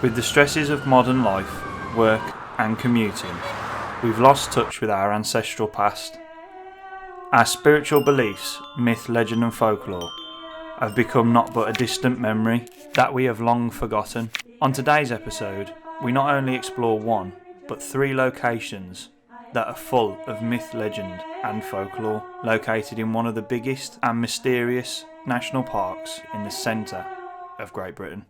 With the stresses of modern life, work and commuting, we've lost touch with our ancestral past. Our spiritual beliefs, myth, legend and folklore have become not but a distant memory that we have long forgotten. On today's episode, we not only explore one, but 3 locations that are full of myth, legend and folklore, located in one of the biggest and mysterious national parks in the centre of Great Britain.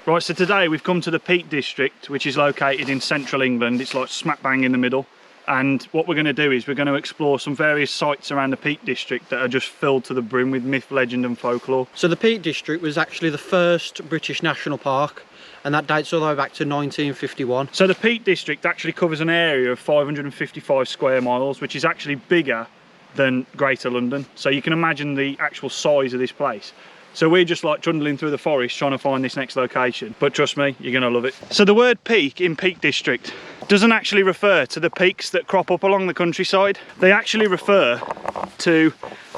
Right, so today we've come to the Peak District, which is located in central England. It's like smack bang in the middle. And what we're going to do is we're going to explore some various sites around the Peak District that are just filled to the brim with myth, legend and folklore. So the Peak District was actually the first British national park, and that dates all the way back to 1951. So the Peak District actually covers an area of 555 square miles, which is actually bigger than Greater London. So you can imagine the actual size of this place. So we're just like trundling through the forest trying to find this next location. But trust me, you're gonna love it. So the word peak in Peak District doesn't actually refer to the peaks that crop up along the countryside. They actually refer to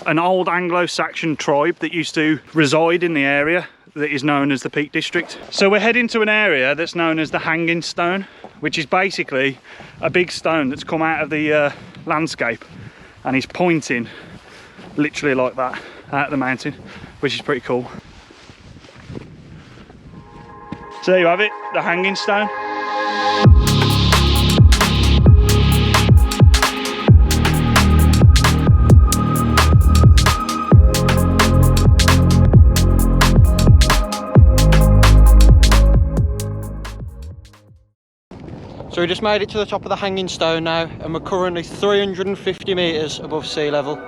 an old Anglo-Saxon tribe that used to reside in the area that is known as the Peak District. So we're heading to an area that's known as the Hanging Stone, which is basically a big stone that's come out of the landscape and is pointing literally like that out of the mountain, which is pretty cool. So there you have it, the Hanging Stone. So we just made it to the top of the Hanging Stone now, and we're currently 350 metres above sea level.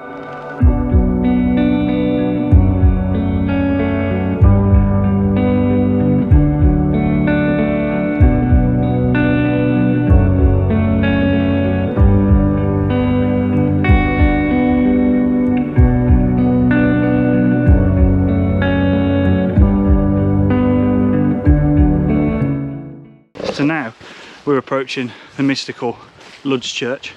So now we're approaching the mystical Lud's Church.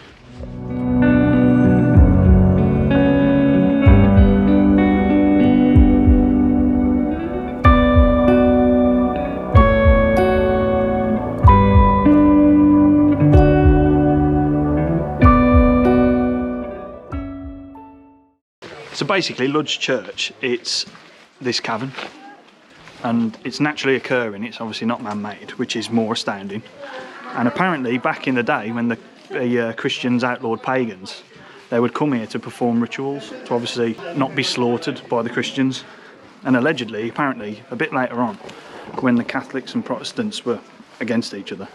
So basically Lud's Church, it's this cavern. And it's naturally occurring, it's obviously not man-made, which is more astounding. And apparently back in the day when the Christians outlawed pagans, they would come here to perform rituals to obviously not be slaughtered by the Christians. And allegedly, apparently, a bit later on, when the Catholics and Protestants were against each other,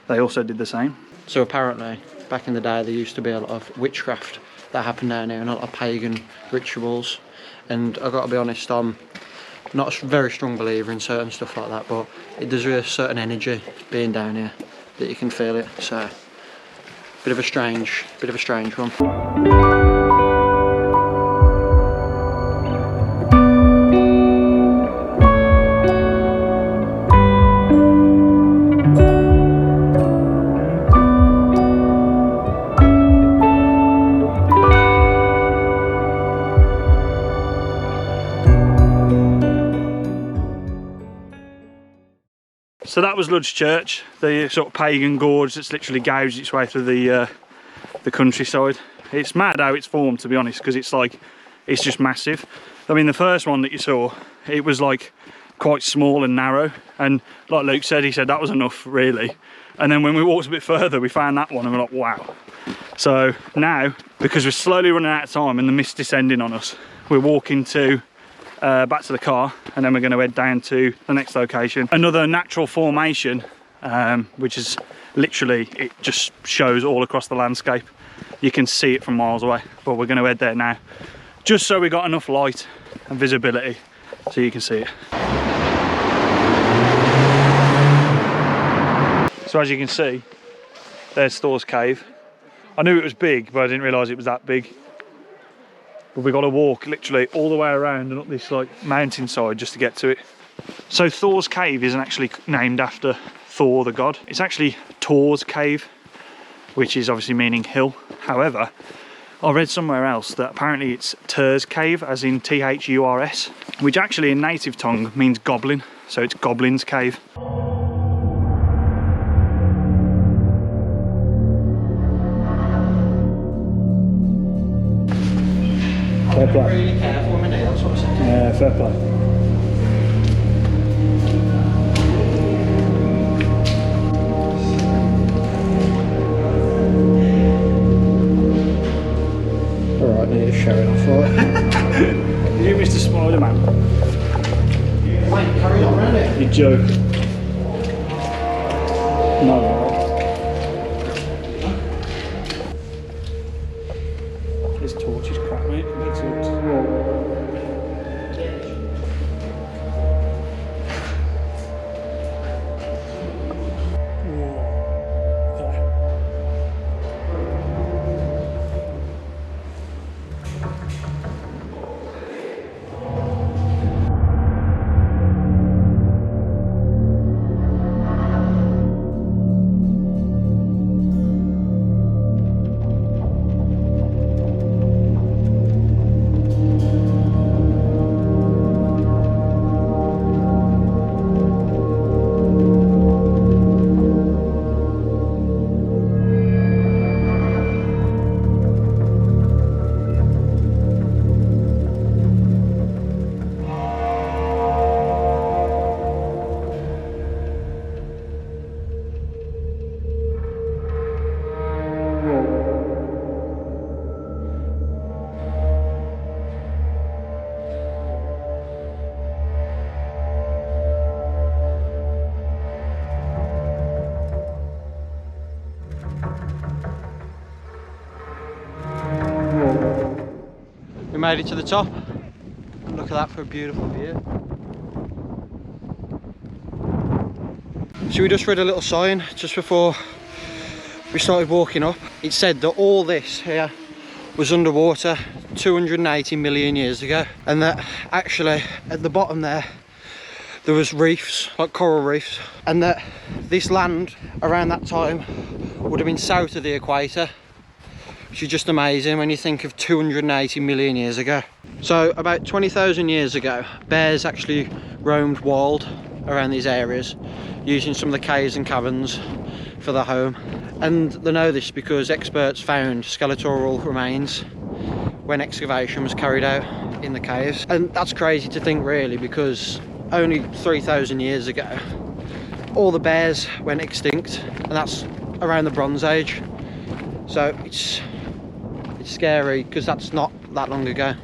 they also did the same. So apparently, back in the day, there used to be a lot of witchcraft that happened down here, and a lot of pagan rituals. And I've got to be honest, I'm not a very strong believer in certain stuff like that, but there's a certain energy being down here that you can feel it. So bit of a strange one. So that was Lud's Church, the sort of pagan gorge that's literally gouged its way through the countryside. It's mad how it's formed, to be honest, because it's just massive. I mean, the first one that you saw, it was like quite small and narrow, and like Luke said, he said that was enough really. And then when we walked a bit further, we found that one and we're like, wow. So now, because we're slowly running out of time and the mist descending on us, we're walking back to the car, and then we're going to head down to the next location, another natural formation, which is literally, it just shows all across the landscape. You can see it from miles away, but we're going to head there now just so we got enough light and visibility so you can see it. So as you can see, there's Thor's cave, I knew it was big, but I didn't realise it was that big. But we got to walk literally all the way around and up this like mountainside just to get to it. So Thor's cave isn't actually named after Thor the god. It's actually Thor's cave, which is obviously meaning hill. However, I read somewhere else that apparently it's Thurs cave, as in Thurs, which actually in native tongue means goblin. So it's Goblin's cave. Fair play. Really careful with my nails, what's it? Yeah, fair play. Alright, need to show it off for it. You Mr. Spider-Man. Wait, carry on around it. You joke. No. This torch is crap, mate. Compared to it. We made it to the top. Look at that for a beautiful view. So we just read a little sign just before we started walking up. It said that all this here was underwater 280 million years ago, and that actually at the bottom there was reefs, like coral reefs, and that this land around that time would have been south of the equator, which is just amazing when you think of 280 million years ago. So about 20,000 years ago, bears actually roamed wild around these areas, using some of the caves and caverns for their home. And they know this because experts found skeletal remains when excavation was carried out in the caves. And that's crazy to think, really, because only 3,000 years ago all the bears went extinct, and that's around the Bronze Age. So it's scary because that's not that long ago.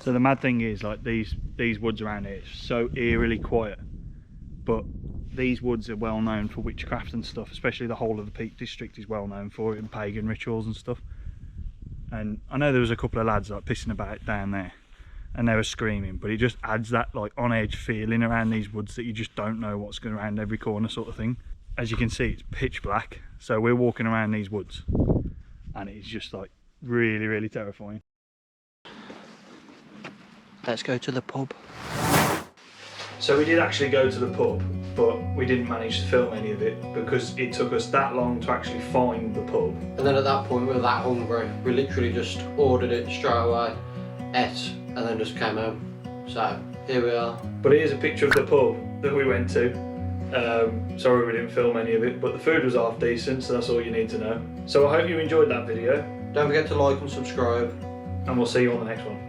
So the mad thing is, like, these woods around here is so eerily quiet, but these woods are well known for witchcraft and stuff, especially the whole of the Peak District is well known for it, and pagan rituals and stuff. And I know there was a couple of lads like pissing about down there and they were screaming, but it just adds that like on edge feeling around these woods that you just don't know what's going around every corner sort of thing. As you can see, it's pitch black, so we're walking around these woods and it's just like really terrifying. Let's go to the pub. So we did actually go to the pub, but we didn't manage to film any of it because it took us that long to actually find the pub. And then at that point we were that hungry, we literally just ordered it straight away, ate, and then just came home. So here we are. But here's a picture of the pub that we went to. Sorry we didn't film any of it, but the food was half decent, so that's all you need to know. So I hope you enjoyed that video. Don't forget to like and subscribe. And we'll see you on the next one.